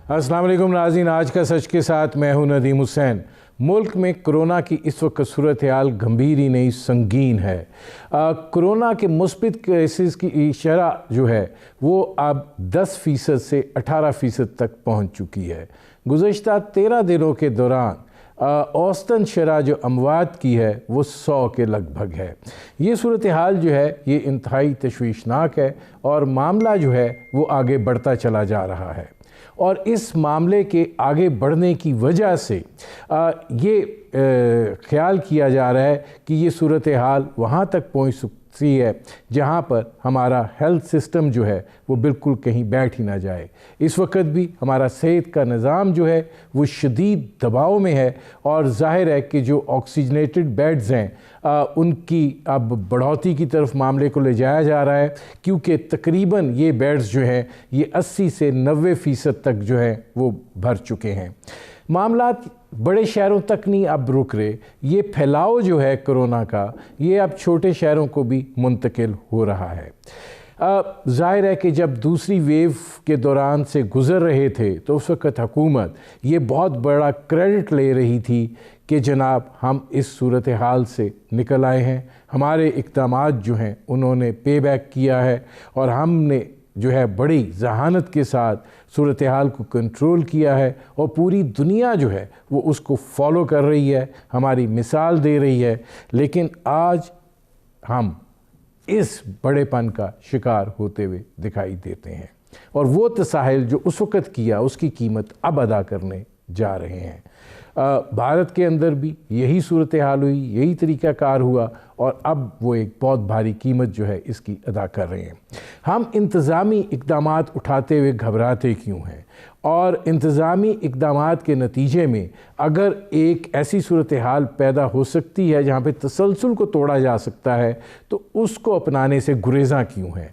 अस्सलाम वालेकुम नाज़रीन, आज का सच के साथ मैं हूं नदीम हुसैन। मुल्क में कोरोना की इस वक्त सूरत हाल गंभीर ही नहीं संगीन है। कोरोना के मुस्बित केसेस की शरह जो है वो अब 10% से 18% तक पहुंच चुकी है। गुज़श्ता 13 दिनों के दौरान औसतन शरह जो अमवात की है वो 100 के लगभग है। ये सूरत हाल जो है ये इंतहाई तशवीशनाक है और मामला जो है वो आगे बढ़ता चला जा रहा है। और इस मामले के आगे बढ़ने की वजह से ये ख्याल किया जा रहा है कि ये सूरत हाल वहाँ तक पहुँच सकती है जहाँ पर हमारा हेल्थ सिस्टम जो है वो बिल्कुल कहीं बैठ ही ना जाए। इस वक्त भी हमारा सेहत का निज़ाम जो है वो शदीद दबाव में है और ज़ाहिर है कि जो ऑक्सीजनेटेड बेड्स हैं उनकी अब बढ़ोतरी की तरफ मामले को ले जाया जा रहा है, क्योंकि तकरीबन ये बेड्स जो हैं ये 80 से 90% तक जो है वो भर चुके हैं। मामलात बड़े शहरों तक नहीं अब रुक रहे, ये फैलाव जो है कोरोना का ये अब छोटे शहरों को भी मुंतकिल हो रहा है। ज़ाहिर है कि जब दूसरी वेव के दौरान से गुज़र रहे थे तो उस वक़्त हुकूमत ये बहुत बड़ा क्रेडिट ले रही थी कि जनाब हम इस सूरत हाल से निकल आए हैं, हमारे इक़दामात जो हैं उन्होंने पे बैक किया है और हमने जो है बड़ी जहानत के साथ सूरत हाल को कंट्रोल किया है और पूरी दुनिया जो है वो उसको फॉलो कर रही है, हमारी मिसाल दे रही है। लेकिन आज हम इस बड़ेपन का शिकार होते हुए दिखाई देते हैं और वो तसाहिल जो उस वक़्त किया उसकी कीमत अब अदा करने जा रहे हैं। भारत के अंदर भी यही सूरत हाल हुई, यही तरीक़ाकार हुआ और अब वो एक बहुत भारी कीमत जो है इसकी अदा कर रहे हैं। हम इंतज़ामी इक़दामात उठाते हुए घबराते क्यों हैं और इंतज़ामी इक़दामात के नतीजे में अगर एक ऐसी सूरत हाल पैदा हो सकती है जहाँ पे तसलसल को तोड़ा जा सकता है तो उसको अपनाने से गुरेज़ा क्यों है।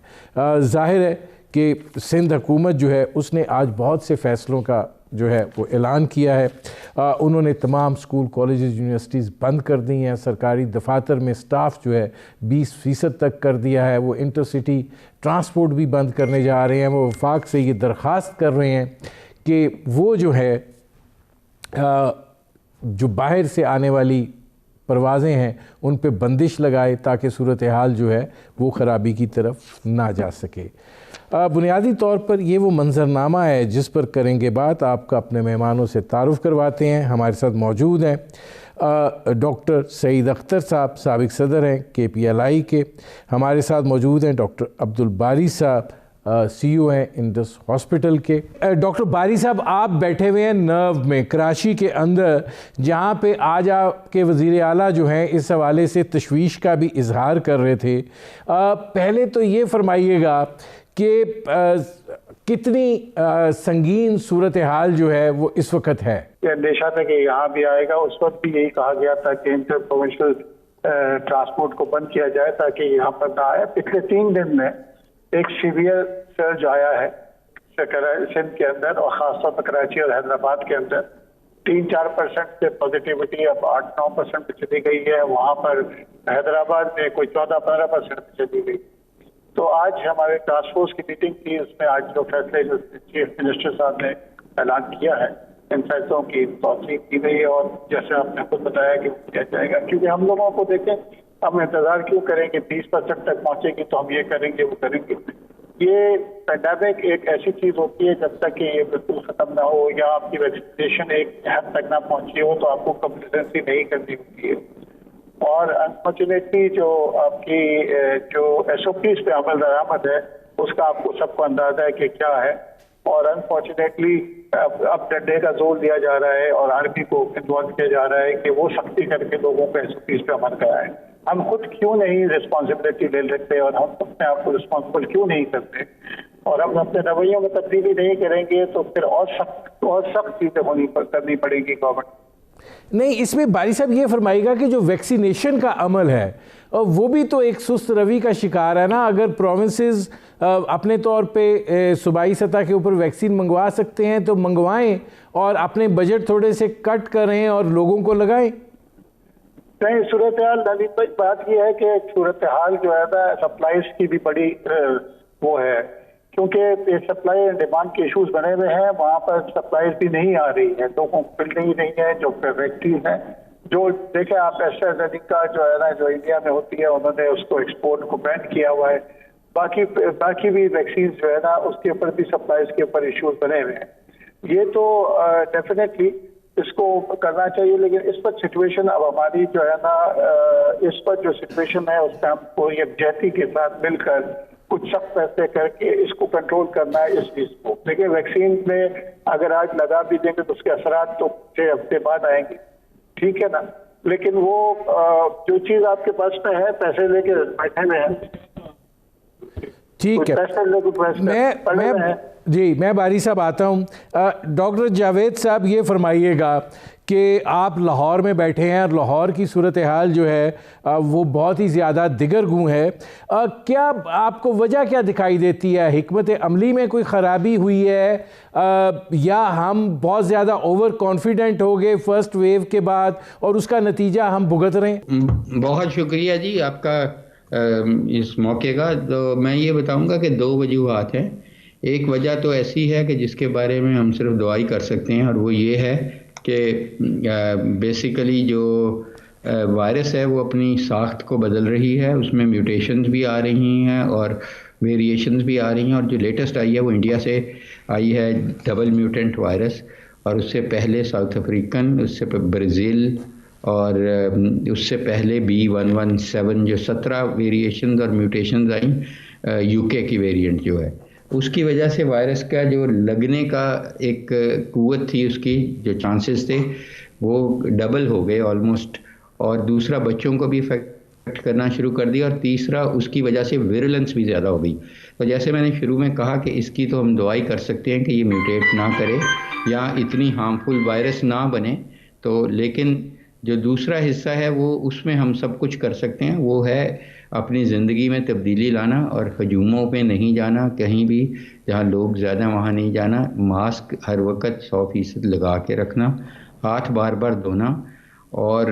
ज़ाहिर है कि सिंध हुकूमत जो है उसने आज बहुत से फ़ैसलों का जो है वो ऐलान किया है। उन्होंने तमाम स्कूल, कॉलेजेस, यूनिवर्सिटीज़ बंद कर दी हैं। सरकारी दफातर में स्टाफ जो है 20% तक कर दिया है। वो इंटरसिटी ट्रांसपोर्ट भी बंद करने जा रहे हैं। वो वफाक से ये दरख्वास्त कर रहे हैं कि वो जो है जो बाहर से आने वाली परवाज़ें हैं उन पे बंदिश लगाए ताकि सूरत हाल जो है वो ख़राबी की तरफ ना जा सके। बुनियादी तौर पर ये वो मंजरनामा है जिस पर करेंगे बात। आपका अपने मेहमानों से तारुफ़ करवाते हैं। हमारे साथ मौजूद हैं डॉक्टर सईद अख्तर साहब, साबिक़ सदर हैं KPLI के। हमारे साथ मौजूद हैं डॉक्टर अब्दुल बारी साहब, CEO हैं इंडस हॉस्पिटल के। डॉक्टर बारी साहब, आप बैठे हुए हैं नर्व में कराची के अंदर, जहाँ पे आज आपके वज़ीर आला जो हैं इस हवाले से तशवीश का भी इजहार कर रहे थे। पहले तो ये फरमाइएगा कि कितनी संगीन सूरत हाल जो है वो इस वक्त है। ये अंदेशा था कि यहाँ भी आएगा, उस वक्त भी यही कहा गया था कि इंटर प्रोविंशियल ट्रांसपोर्ट को बंद किया जाए ताकि यहाँ पर ना आए। पिछले 3 दिन में एक सीवियर सर्ज आया है सिंध के अंदर और ख़ासतौर पर कराची और हैदराबाद के अंदर। 3-4% से पॉजिटिविटी अब 8-9% पे चली गई है। वहाँ पर हैदराबाद में कोई 14-15% पे चली गई। तो आज हमारे टास्क फोर्स की मीटिंग थी, उसमें आज जो फैसले जो चीफ मिनिस्टर साहब ने ऐलान किया है इन फैसलों की तौसीक की गई है और जैसे आपने खुद बताया कि किया जाएगा। क्योंकि हम लोगों को देखें, हम इंतजार क्यों करेंगे 20% तक पहुंचेगी तो हम ये करेंगे वो करेंगे। ये पैंडेमिक एक ऐसी चीज होती है जब तक कि ये बिल्कुल खत्म ना हो या आपकी वैक्सीनेशन एक हद तक ना पहुंची हो तो आपको कंप्लेसेंसी नहीं करनी होती है। और अनफॉर्चुनेटली जो आपकी जो SOPs पे अमल दरामद है उसका आपको सबको अंदाजा है कि क्या है। और अनफॉर्चुनेटली अब डंडे का जोर दिया जा रहा है और आर्मी को इन्वॉल्व किया जा रहा है कि वो सख्ती करके लोगों को SOPs पे अमल कराएं। हम खुद क्यों नहीं रिस्पॉन्सिबिलिटी ले लेते और हम अपने आप को रिस्पॉन्सिबल क्यों नहीं करते और हम अपने रवैयों में तब्दीली नहीं करेंगे तो फिर और सख्त चीजें करनी पड़ेगी गवर्नमेंट। नहीं, इसमें बारी साहब ये फरमाइएगा कि जो वैक्सीनेशन का अमल है वो भी तो एक सुस्त रवि का शिकार है ना। अगर प्रोविंसेस अपने तौर पे सूबाई सतह के ऊपर वैक्सीन मंगवा सकते हैं तो मंगवाएं और अपने बजट थोड़े से कट करें और लोगों को लगाएं। नहीं, सूरत हाल नवीन भाई, बात यह है कि सूरत हाल जो है ना सप्लाईज की भी बड़ी वो है क्योंकि ये सप्लाई एंड डिमांड के इश्यूज बने हुए हैं, वहाँ पर सप्लाईज भी नहीं आ रही है, लोगों को मिल नहीं रही है। जो वैक्सीन है, जो देखे आप एस्ट्राजेनेका जो है ना, जो इंडिया में होती है, उन्होंने उसको एक्सपोर्ट को बैन किया हुआ है। बाकी भी वैक्सीन जो है ना, उसके ऊपर भी सप्लाईज के ऊपर इश्यूज बने हुए हैं। ये तो डेफिनेटली इसको करना चाहिए, लेकिन इस पर सिचुएशन अब हमारी जो है ना, इस पर जो सिचुएशन है उसका हमको यकजहती के साथ मिलकर कुछ सख्त फैसले करके इसको कंट्रोल करना है इस चीज को। देखिए वैक्सीन में अगर आज लगा भी देंगे तो उसके असरात तो 6 हफ्ते बाद आएंगे, ठीक है ना, लेकिन वो जो चीज आपके पास में है, पैसे लेके बैठे हुए हैं, ठीक है। मैं बारी साहब आता हूँ। डॉक्टर जावेद साहब, ये फरमाइएगा कि आप लाहौर में बैठे हैं और लाहौर की सूरत हाल जो है वो बहुत ही ज़्यादा दिगरगू है। क्या आपको वजह क्या दिखाई देती है? हिकमत अमली में कोई ख़राबी हुई है या हम बहुत ज़्यादा ओवर कॉन्फिडेंट हो गए फर्स्ट वेव के बाद और उसका नतीजा हम भुगत रहे हैं? बहुत शुक्रिया जी आपका इस मौके का। तो मैं ये बताऊंगा कि 2 वजूहात हैं। एक वजह तो ऐसी है कि जिसके बारे में हम सिर्फ दुआई कर सकते हैं, और वो ये है कि बेसिकली जो वायरस है वो अपनी साख्त को बदल रही है, उसमें म्यूटेशंस भी आ रही हैं और वेरिएशंस भी आ रही हैं। और जो लेटेस्ट आई है वो इंडिया से आई है, डबल म्यूटेंट वायरस, और उससे पहले साउथ अफ्रीकन, उससे ब्राज़ील, और उससे पहले B117 जो 17 वेरिएशंस और म्यूटेशंस आई यूके की वेरिएंट जो है, उसकी वजह से वायरस का जो लगने का एक कुव्वत थी, उसकी जो चांसेस थे वो डबल हो गए ऑलमोस्ट। और दूसरा बच्चों को भी इफेक्ट करना शुरू कर दिया, और तीसरा उसकी वजह से विरुलेंस भी ज़्यादा हो गई। तो जैसे मैंने शुरू में कहा कि इसकी तो हम दुआई कर सकते हैं कि ये म्यूटेट ना करे या इतनी हार्मफुल वायरस ना बने, तो लेकिन जो दूसरा हिस्सा है वो उसमें हम सब कुछ कर सकते हैं। वो है अपनी ज़िंदगी में तब्दीली लाना और हजूमों पे नहीं जाना, कहीं भी जहाँ लोग ज़्यादा वहाँ नहीं जाना, मास्क हर वक्त 100% लगा के रखना, हाथ बार बार धोना, और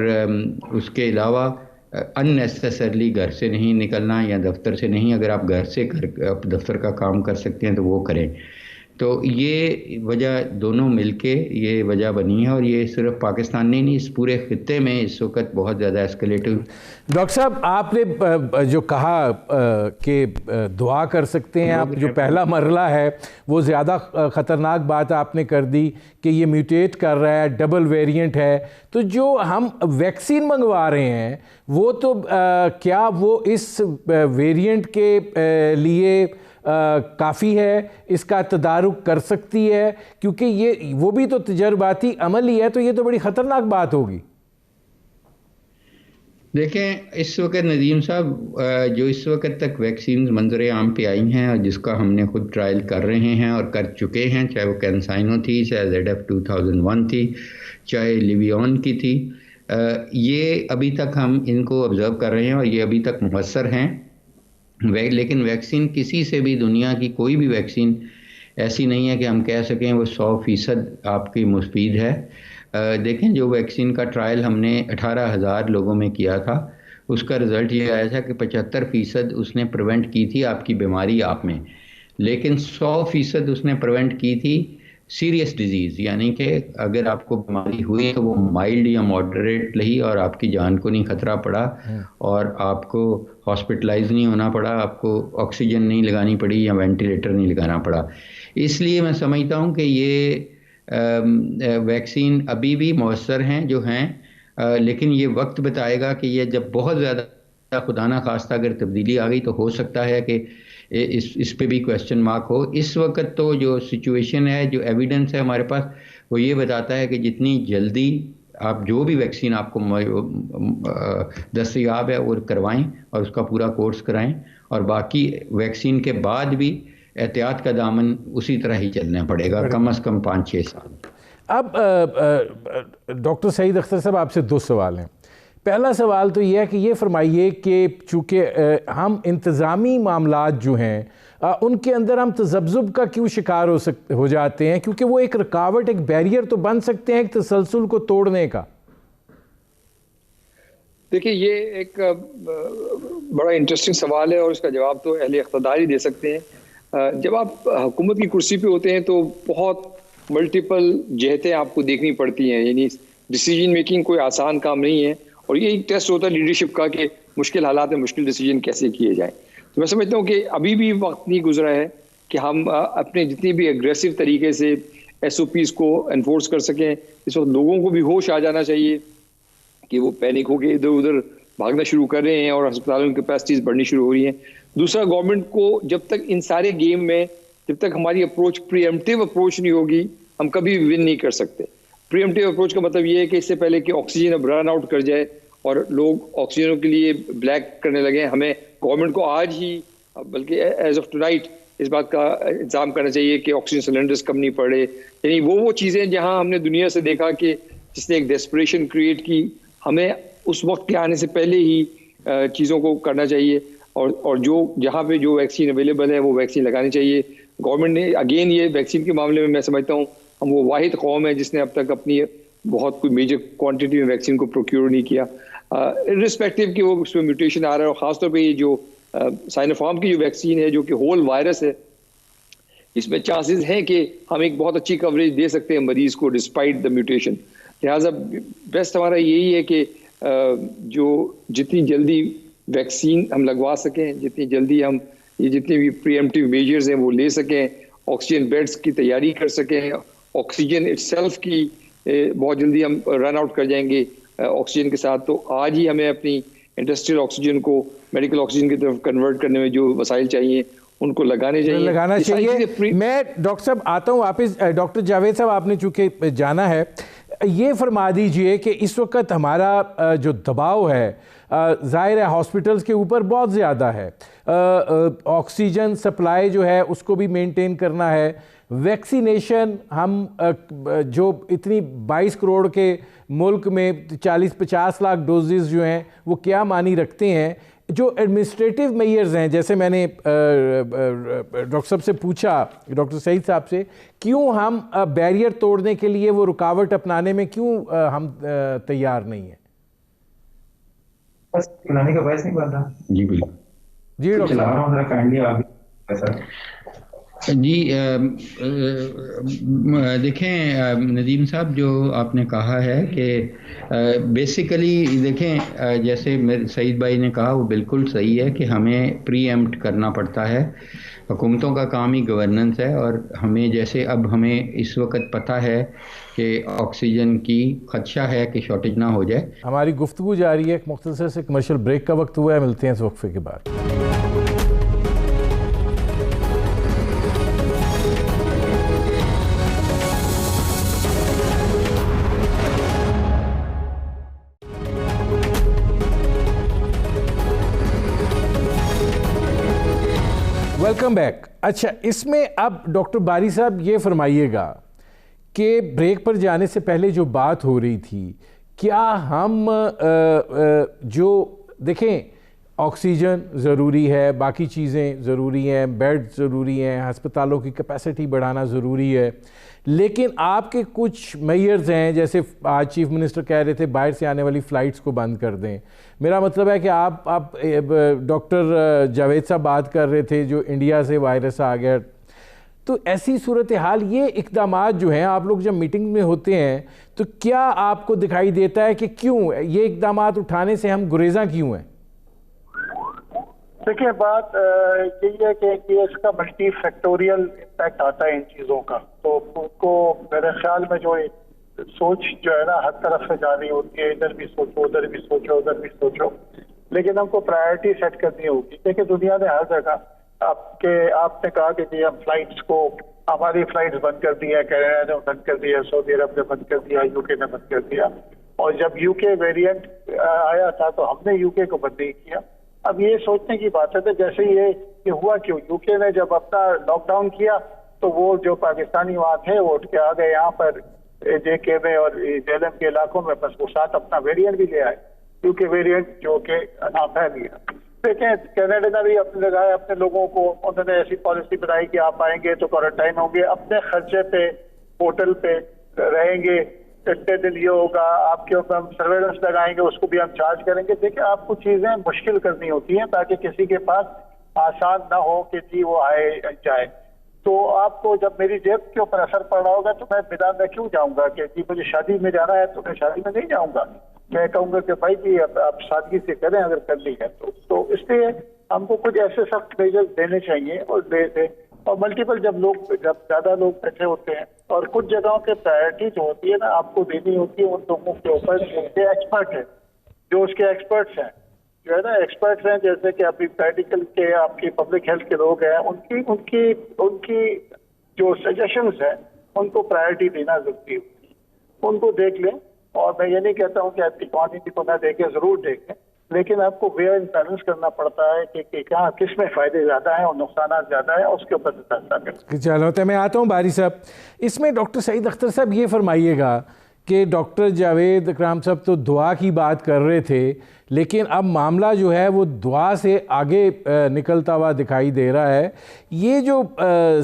उसके अलावा अननेसेसरली घर से नहीं निकलना या दफ्तर से नहीं। अगर आप घर से दफ्तर का काम कर सकते हैं तो वो करें। तो ये वजह दोनों मिलके ये वजह बनी है, और ये सिर्फ पाकिस्तान नहीं, इस पूरे खित्ते में इस वक्त बहुत ज़्यादा एस्केलेटिव। डॉक्टर साहब, आपने जो कहा कि दुआ कर सकते हैं आप, जो पहला मरला है वो ज़्यादा ख़तरनाक बात आपने कर दी कि ये म्यूटेट कर रहा है, डबल वेरिएंट है। तो जो हम वैक्सीन मंगवा रहे हैं वो तो क्या वो इस वेरिएंट के लिए काफ़ी है, इसका तदारुक कर सकती है? क्योंकि ये वो भी तो तजर्बाती अमल ही है, तो ये तो बड़ी ख़तरनाक बात होगी। देखें, इस वक्त नदीम साहब, जो इस वक्त तक वैक्सीन मंजर आम पे आई हैं और जिसका हमने खुद ट्रायल कर रहे हैं और कर चुके हैं, चाहे वो कैंसाइनो थी, चाहे ZF2001 थी, चाहे लिवियन की थी, ये अभी तक हम इनको ऑब्ज़र्व कर रहे हैं और ये अभी तक मुअस्सर हैं। लेकिन वैक्सीन किसी से भी, दुनिया की कोई भी वैक्सीन ऐसी नहीं है कि हम कह सकें वो 100% आपकी मुफीद है। देखें, जो वैक्सीन का ट्रायल हमने 18,000 लोगों में किया था, उसका रिज़ल्ट ये आया था कि 75% उसने प्रिवेंट की थी आपकी बीमारी आप में, लेकिन 100% उसने प्रिवेंट की थी सीरियस डिजीज़, यानी कि अगर आपको बीमारी हुई तो वो माइल्ड या मॉडरेट रही और आपकी जान को नहीं खतरा पड़ा और आपको हॉस्पिटलाइज नहीं होना पड़ा, आपको ऑक्सीजन नहीं लगानी पड़ी या वेंटिलेटर नहीं लगाना पड़ा। इसलिए मैं समझता हूँ कि ये वैक्सीन अभी भी मौसर हैं जो हैं, लेकिन ये वक्त बताएगा कि ये जब बहुत ज़्यादा खुदा ना खास्ता अगर तब्दीली आ गई तो हो सकता है कि इस पे भी क्वेश्चन मार्क हो। इस वक्त तो जो सिचुएशन है, जो एविडेंस है हमारे पास, वो ये बताता है कि जितनी जल्दी आप जो भी वैक्सीन आपको दस्तयाब है वो करवाएं और उसका पूरा कोर्स कराएं, और बाकी वैक्सीन के बाद भी एहतियात का दामन उसी तरह ही चलना पड़ेगा, कम से कम 5-6 साल। अब डॉक्टर सईद अख्तर साहब, आपसे 2 सवाल हैं। पहला सवाल तो यह है कि ये फरमाइए कि चूँकि हम इंतज़ामी मामलात जो हैं उनके अंदर हम तज़ब्ज़ुब का क्यों शिकार हो जाते हैं, क्योंकि वो एक रुकावट, एक बैरियर तो बन सकते हैं एक तसलसल को तोड़ने का। देखिए, ये एक बड़ा इंटरेस्टिंग सवाल है और इसका जवाब तो अहले इक़्तिदार ही दे सकते हैं। जब आप हुकूमत की कुर्सी पे होते हैं तो बहुत मल्टीपल जहतें आपको देखनी पड़ती हैं, यानी डिसीजन मेकिंग कोई आसान काम नहीं है, और ये एक टेस्ट होता है लीडरशिप का कि मुश्किल हालात में मुश्किल डिसीजन कैसे किए जाएं। तो मैं समझता हूँ कि अभी भी वक्त नहीं गुजरा है कि हम अपने जितनी भी एग्रेसिव तरीके से SOPs को एनफोर्स कर सकें। इस वक्त लोगों को भी होश आ जाना चाहिए कि वो पैनिक होकर इधर उधर भागना शुरू कर रहे हैं और अस्पतालों की कैपेसिटीज बढ़नी शुरू हो रही हैं। दूसरा, गवर्नमेंट को जब तक इन सारे गेम में, जब तक हमारी अप्रोच प्रीएम्प्टिव अप्रोच नहीं होगी, हम कभी विन नहीं कर सकते। प्रीएम्प्टिव अप्रोच का मतलब ये है कि इससे पहले कि ऑक्सीजन अब रन आउट कर जाए और लोग ऑक्सीजन के लिए ब्लैक करने लगे, हमें गवर्नमेंट को आज ही, बल्कि एज ऑफ टुनाइट, इस बात का इंतजाम करना चाहिए कि ऑक्सीजन सिलेंडर्स कम नहीं पड़े। यानी वो चीज़ें जहां हमने दुनिया से देखा कि जिसने एक डेस्परेशन क्रिएट की, हमें उस वक्त के आने से पहले ही चीज़ों को करना चाहिए, और जो जहाँ पे जो वैक्सीन अवेलेबल है वो वैक्सीन लगानी चाहिए। गवर्नमेंट ने अगेन ये वैक्सीन के मामले में मैं समझता हूँ हम वो वाहिद कौम है जिसने अब तक अपनी बहुत कोई मेजर क्वांटिटी में वैक्सीन को प्रोक्योर नहीं किया, इर्रिस्पेक्टिव कि वो उसमें म्यूटेशन आ रहा है। और ख़ासतौर पे ये जो साइनोफार्म की जो वैक्सीन है जो कि होल वायरस है, इसमें चांसेस हैं कि हम एक बहुत अच्छी कवरेज दे सकते हैं मरीज को डिस्पाइट द म्यूटेशन। लिहाजा बेस्ट हमारा यही है कि जो जितनी जल्दी वैक्सीन हम लगवा सकें, जितनी जल्दी हम ये जितने भी प्रीएम्प्टिव मेजर्स हैं वो ले सकें, ऑक्सीजन बेड्स की तैयारी कर सकें, ऑक्सीजन इटसेल्फ की बहुत जल्दी हम रन आउट कर जाएंगे ऑक्सीजन के साथ। तो आज ही हमें अपनी इंडस्ट्रियल ऑक्सीजन को मेडिकल ऑक्सीजन की तरफ कन्वर्ट करने में जो वसाइल चाहिए उनको लगाना चाहिए। मैं डॉक्टर साहब आता हूँ वापस। डॉक्टर जावेद साहब, आपने चूँकि जाना है, ये फरमा दीजिए कि इस वक्त हमारा जो दबाव है ज़ाहिर है हॉस्पिटल्स के ऊपर बहुत ज़्यादा है, ऑक्सीजन सप्लाई जो है उसको भी मेंटेन करना है, वैक्सीनेशन हम जो इतनी 22 करोड़ के मुल्क में 40-50 लाख डोजेस जो हैं वो क्या मानी रखते हैं। जो एडमिनिस्ट्रेटिव मेजर्स हैं, जैसे मैंने डॉक्टर साहब से पूछा, डॉक्टर सईद साहब से, क्यों हम बैरियर तोड़ने के लिए वो रुकावट अपनाने में क्यों हम तैयार नहीं हैं? बस चलाने का वैसे नहीं बन रहा। जी बिल्कुल जी डॉक्टर चला रहा हूँ, जरा काइंडली आगे सर। जी देखें नदीम साहब, जो आपने कहा है कि बेसिकली देखें, जैसे सईद भाई ने कहा वो बिल्कुल सही है कि हमें प्री एम्प्ट करना पड़ता है। हुकूमतों का काम ही गवर्नेंस है, और हमें जैसे अब हमें इस वक्त पता है कि ऑक्सीजन की खदशा है कि शॉर्टेज ना हो जाए। हमारी गुफ्तगू जारी है, एक मुख्तसर से कमर्शियल ब्रेक का वक्त हुआ है, मिलते हैं इस वक्फे के बाद। Welcome back. अच्छा, इसमें अब डॉक्टर बारी साहब ये फरमाइएगा कि ब्रेक पर जाने से पहले जो बात हो रही थी, क्या हम जो देखें ऑक्सीजन ज़रूरी है, बाकी चीज़ें ज़रूरी हैं, बेड ज़रूरी हैं, अस्पतालों की कैपेसिटी बढ़ाना ज़रूरी है, लेकिन आपके कुछ मेजर्स हैं, जैसे आज चीफ मिनिस्टर कह रहे थे बाहर से आने वाली फ़्लाइट्स को बंद कर दें। मेरा मतलब है कि आप डॉक्टर जावेद साहब बात कर रहे थे जो इंडिया से वायरस आ गया, तो ऐसी सूरत हाल, ये इक़दामात जो हैं, आप लोग जब मीटिंग में होते हैं तो क्या आपको दिखाई देता है कि क्यों ये इक़दामात उठाने से हम गुरेज़ा क्यों हैं? देखिए, बात यही है कि इसका मल्टी फैक्टोरियल इम्पैक्ट आता है इन चीज़ों का। तो उनको मेरे ख्याल में जो सोच जो है ना हर तरफ से जा रही होती है, इधर भी सोचो, उधर भी सोचो, उधर भी सोचो, लेकिन हमको प्रायोरिटी सेट करनी होगी। देखिए, दुनिया ने हर जगह आपने कहा कि जी हम फ्लाइट्स को, हमारी फ्लाइट्स बंद कर दी है, कनाडा ने बंद कर दिया, सऊदी अरब ने बंद कर दिया, यूके ने बंद कर दिया, और जब यूके वेरिएंट आया था तो हमने यूके को बंद नहीं किया। अब ये सोचने की बात है, तो जैसे ये हुआ क्यों, यूके ने जब अपना लॉकडाउन किया तो वो जो पाकिस्तानी वहाँ थे वो उठ के आ गए यहाँ पर JK में और जेलम के इलाकों में, बस वो साथ अपना वेरिएंट भी ले आए, यूके वेरिएंट जो कि नाफा दिया। देखें, कनाडा ने भी अपने लगाए अपने लोगों को, उन्होंने ऐसी पॉलिसी बनाई कि आप आएंगे तो क्वारंटाइन होंगे, अपने खर्चे पे होटल पे रहेंगे, इतने दिन ये होगा, आपके ऊपर हम सर्वेलेंस लगाएंगे, उसको भी हम चार्ज करेंगे। देखिए, आपको चीजें मुश्किल करनी होती हैं ताकि किसी के पास आसान ना हो कि जी वो आए जाए। तो आपको जब मेरी जेब के ऊपर असर पड़ रहा होगा तो मैं मैदान में क्यों जाऊंगा कि जी मुझे शादी में जाना है तो मैं शादी में नहीं जाऊंगा। मैं कहूंगा कि भाई जी अब आप सादगी से करें अगर करनी है तो इसलिए हमको कुछ ऐसे सख्त मेजर्स देने चाहिए और दे और मल्टीपल जब ज्यादा लोग बैठे होते हैं और कुछ जगहों के प्रायोरिटी जो होती है ना आपको देनी होती है उन लोगों के ऊपर जो एक्सपर्ट है, जो उसके एक्सपर्ट्स हैं, जो है ना एक्सपर्ट्स हैं, जैसे कि अभी मेडिकल के आपकी पब्लिक हेल्थ के लोग हैं, उनकी उनकी उनकी जो सजेशंस हैं उनको प्रायोरिटी देना जरूरी है। उनको देख लें और मैं ये नहीं कहता हूँ कि आपकी क्वांटिटी को ना देखें, जरूर देखें, लेकिन आपको वेयर एंड बैलेंस करना पड़ता है कि कहाँ किस में फायदे ज्यादा हैं और नुकसान ज्यादा है, उसके ऊपर फैसला करें। चलो तो मैं आता हूँ बारी साहब। इसमें डॉक्टर सईद अख्तर साहब ये फरमाइएगा कि डॉक्टर जावेद इकराम साहब तो दुआ की बात कर रहे थे, लेकिन अब मामला जो है वो दुआ से आगे निकलता हुआ दिखाई दे रहा है। ये जो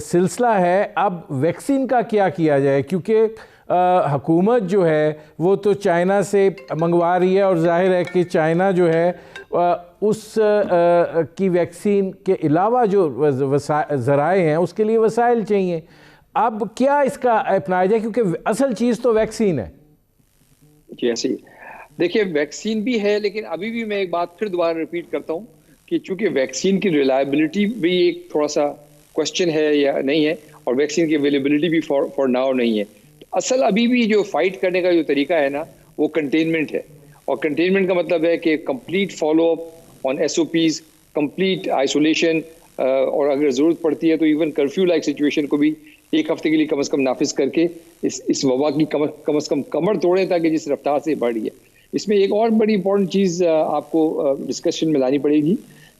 सिलसिला है, अब वैक्सीन का क्या किया जाए, क्योंकि हुकूमत जो है वो तो चाइना से मंगवा रही है और जाहिर है कि चाइना जो है उस की वैक्सीन के अलावा जो ज़राए हैं उसके लिए वसाइल चाहिए। अब क्या इसका अपनाया जाए, क्योंकि असल चीज़ तो वैक्सीन है। जी ऐसे ही देखिए, वैक्सीन भी है, लेकिन अभी भी मैं एक बात फिर दोबारा रिपीट करता हूँ कि चूंकि वैक्सीन की रिलायबिलिटी भी एक थोड़ा सा क्वेश्चन है या नहीं है, और वैक्सीन की अवेलेबिलिटी भी फॉर नाउ नहीं है। असल अभी भी जो फाइट करने का जो तरीका है ना वो कंटेनमेंट है, और कंटेनमेंट का मतलब है कि complete follow up on SOPs, complete isolation, और अगर ज़रूरत पड़ती है तो इवन कर्फ्यू लाइक सिचुएशन को भी एक हफ्ते के लिए कम से कम नाफिज करके इस वबा की कम से कम कमर तोड़ें, ताकि जिस रफ्तार से बढ़ रही है। इसमें एक और बड़ी इंपॉर्टेंट चीज़ आपको डिस्कशन में लानी पड़ेगी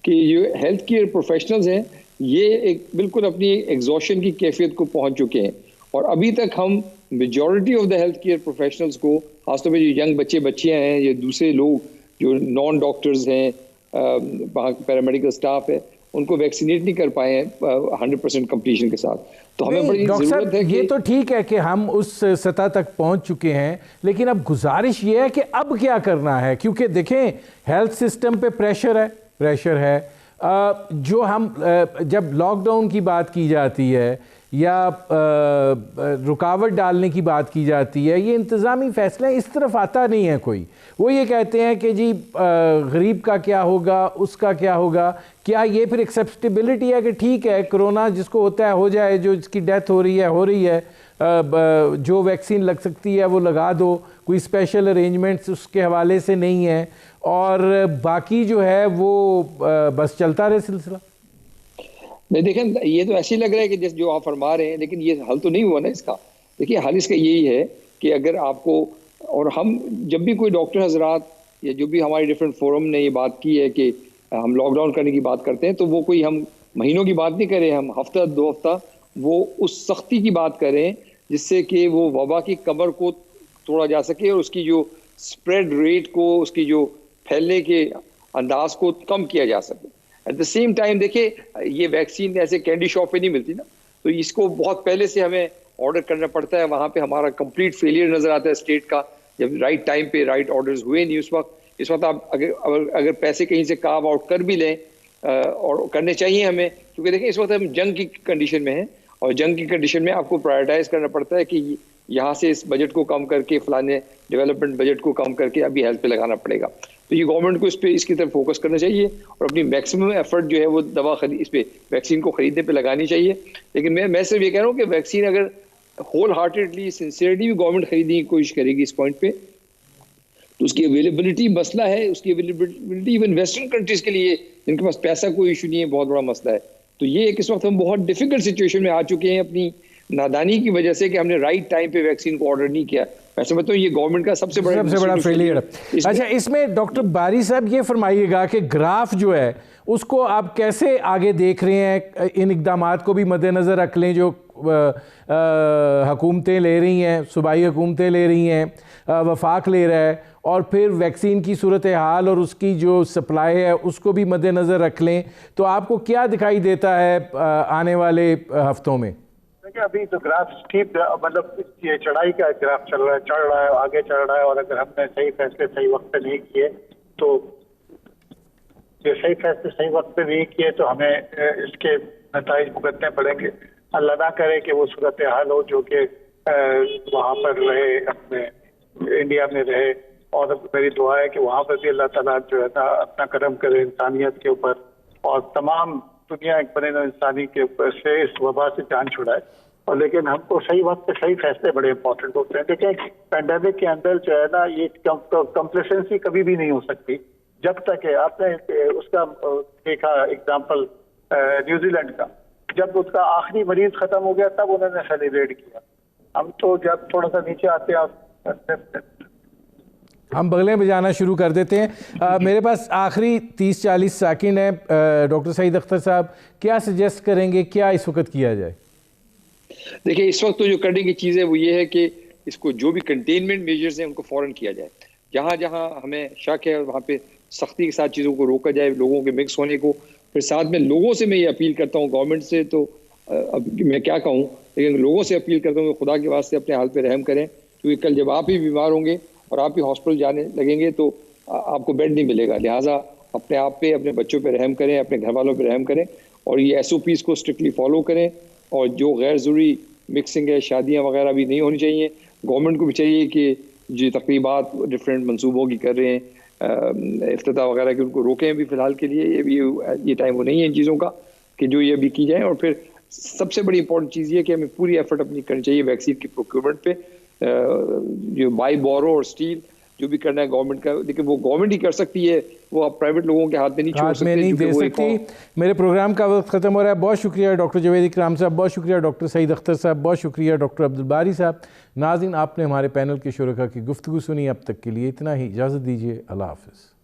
कि जो हेल्थ केयर प्रोफेशनल्स हैं ये एक बिल्कुल अपनी एग्जॉशन की कैफियत को पहुंच चुके हैं, और अभी तक हम majority of the health care professionals को, खासतौर पर जो यंग बच्चियां हैं या दूसरे लोग जो नॉन डॉक्टर्स हैं, वहाँ पैरामेडिकल स्टाफ है, उनको वैक्सीनेट नहीं कर पाए हैं 100% कंप्लीशन के साथ। तो हमें बड़ी जरूरत है कि ये तो ठीक है कि हम उस सतह तक पहुंच चुके हैं, लेकिन अब गुजारिश ये है कि अब क्या करना है, क्योंकि देखें हेल्थ सिस्टम पे प्रेशर है। जो हम जब लॉकडाउन की बात की जाती है या रुकावट डालने की बात की जाती है, ये इंतज़ामी फ़ैसले इस तरफ आता नहीं है कोई। वो ये कहते हैं कि जी गरीब का क्या होगा, उसका क्या होगा। क्या ये फिर एक्सेप्टेबिलिटी है कि ठीक है कोरोना जिसको होता है हो जाए, जो जिसकी डेथ हो रही है, जो वैक्सीन लग सकती है वो लगा दो, कोई स्पेशल अरेंजमेंट्स उसके हवाले से नहीं है, और बाकी जो है वो बस चलता रहे सिलसिला। नहीं देखें, ये तो ऐसे ही लग रहा है कि जैसे जो आप फरमा रहे हैं, लेकिन ये हल तो नहीं हुआ ना इसका। देखिए हल इसका यही है कि अगर आपको, और हम जब भी कोई डॉक्टर हजरात या जो भी हमारी डिफरेंट फोरम ने ये बात की है कि हम लॉकडाउन करने की बात करते हैं, तो वो कोई हम महीनों की बात नहीं कर रहे हैं, हम हफ्ता 2 हफ्ता वो उस सख्ती की बात कर रहे हैं जिससे कि वो वबा की कमर को तोड़ा जा सके और उसकी जो स्प्रेड रेट को, उसकी जो फैलने के अंदाज को कम किया जा सके। एट द सेम टाइम देखिए, ये वैक्सीन ऐसे कैंडी शॉप पे नहीं मिलती ना, तो इसको बहुत पहले से हमें ऑर्डर करना पड़ता है। वहाँ पे हमारा कंप्लीट फेलियर नजर आता है स्टेट का, जब राइट टाइम पे राइट ऑर्डर्स हुए नहीं। इस वक्त आप अगर पैसे कहीं से कार्व आउट कर भी लें, और करने चाहिए हमें, क्योंकि देखिए इस वक्त हम जंग की कंडीशन में हैं, और जंग की कंडीशन में आपको प्रायोरिटाइज करना पड़ता है कि यहाँ से इस बजट को कम करके फलाने डेवलपमेंट बजट को कम करके अभी हेल्थ पे लगाना पड़ेगा। तो ये गवर्नमेंट को इसकी तरफ फोकस करना चाहिए और अपनी मैक्सिमम एफर्ट जो है वो इस पे वैक्सीन को खरीदने पे लगानी चाहिए। लेकिन मैं सिर्फ ये कह रहा हूँ कि वैक्सीन अगर होल हार्टेडली सिंसियरली भी गवर्नमेंट खरीदने की कोशिश करेगी इस पॉइंट पे, तो उसकी अवेलेबिलिटी मसला है। उसकी अवेलेबिलिटी इवन वेस्टर्न कंट्रीज के लिए जिनके पास पैसा कोई इशू नहीं है, बहुत बड़ा मसला है। तो ये इस वक्त हम बहुत डिफिकल्ट सिचुएशन में आ चुके हैं अपनी नादानी की वजह से कि हमने राइट टाइम पे वैक्सीन को ऑर्डर नहीं किया। वैसे मतलब ये गवर्नमेंट का सबसे बड़ा फेलियर। अच्छा, इसमें डॉक्टर बारी साहब ये फरमाइएगा कि ग्राफ जो है उसको आप कैसे आगे देख रहे हैं, इन इक़दामात को भी मद्देनज़र रख लें जो हुकूमतें ले रही हैं, सूबाई हुकूमतें ले रही हैं, वफाक ले रहा है, और फिर वैक्सीन की सूरत हाल और उसकी जो सप्लाई है उसको भी मद्देनज़र रख लें, तो आपको क्या दिखाई देता है आने वाले हफ्तों में? देखिए अभी तो ग्राफ स्टीप, मतलब ये चढ़ाई का ग्राफ चढ़ रहा है, आगे चढ़ रहा है, और अगर हमने सही फैसले सही वक्त पे नहीं किए तो ये सही फैसले सही वक्त पे नहीं किए तो हमें इसके नताइज भुगतने पड़ेंगे। अल्लाह ना करे कि वो सूरत हाल हो जो कि वहाँ पर रहे, अपने इंडिया में रहे। और मेरी दुआ है कि वहाँ पर भी अल्लाह ताला जो है ना अपना करम करे इंसानियत के ऊपर और तमाम दुनिया एक बने इंसानी के ऊपर से इस वबा से जान छुड़ाए। और लेकिन हमको सही वक्त पे सही फैसले बड़े इंपॉर्टेंट होते हैं। देखिए पैंडेमिक के अंदर जो है ना ये कंप्लेसेंसी कभी भी नहीं हो सकती जब तक है। आपने उसका देखा एग्जाम्पल न्यूजीलैंड का, जब उसका आखिरी मरीज खत्म हो गया तब उन्होंने सेलिब्रेट किया। हम तो जब थोड़ा सा नीचे आते हैं हम बगले बजाना शुरू कर देते हैं। मेरे पास आखिरी 30-40 सेकंड है। डॉक्टर सईद अख्तर साहब क्या सजेस्ट करेंगे, क्या इस वक्त किया जाए? देखिए इस वक्त तो जो करने की चीज़ है वो ये है कि इसको जो भी कंटेनमेंट मेजर्स हैं उनको फ़ौरन किया जाए। जहाँ जहाँ हमें शक है वहाँ पे सख्ती के साथ चीज़ों को रोका जाए, लोगों के मिक्स होने को। फिर साथ में लोगों से मैं ये अपील करता हूँ, गवर्नमेंट से तो अब मैं क्या कहूँ, लेकिन लोगों से अपील करता हूँ कि खुदा के वास्ते अपने हाल पे रहम करें। क्योंकि कल जब आप ही बीमार होंगे और आप ही हॉस्पिटल जाने लगेंगे तो आपको बेड नहीं मिलेगा। लिहाजा अपने आप पे, अपने बच्चों पे रहम करें, अपने घर वालों पे रहम करें और ये SOPs को स्ट्रिक्टली फॉलो करें। और जो गैर ज़रूरी मिक्सिंग है, शादियाँ वगैरह भी नहीं होनी चाहिए। गवर्नमेंट को भी चाहिए कि जो तकरीबात डिफरेंट मंसूबों की कर रहे हैं, इफ्तिताह वगैरह की, उनको रोकें भी फ़िलहाल के लिए। ये टाइम वो नहीं है इन चीज़ों का कि जो ये भी की जाए। और फिर सबसे बड़ी इंपॉर्टेंट चीज़ ये कि हमें पूरी एफर्ट अपनी करनी चाहिए वैक्सीन की प्रोक्योरमेंट पे। जो बाई बोरो और स्टील जो भी करना है गवर्नमेंट का, लेकिन वो गवर्नमेंट ही कर सकती है, वो आप प्राइवेट लोगों के हाथ में नहीं छोड़ सकते, नहीं दे सकती। मेरे प्रोग्राम का वक्त ख़त्म हो रहा है। बहुत शुक्रिया डॉक्टर जावेद इकराम साहब, बहुत शुक्रिया डॉक्टर सईद अख्तर साहब, बहुत शुक्रिया डॉक्टर अब्दुल बारी साहब। नाज़रीन आपने हमारे पैनल के शुरका की गुफ्तगू सुनी। अब तक के लिए इतना ही, इजाज़त दीजिए। अल्लाह हाफ़िज़।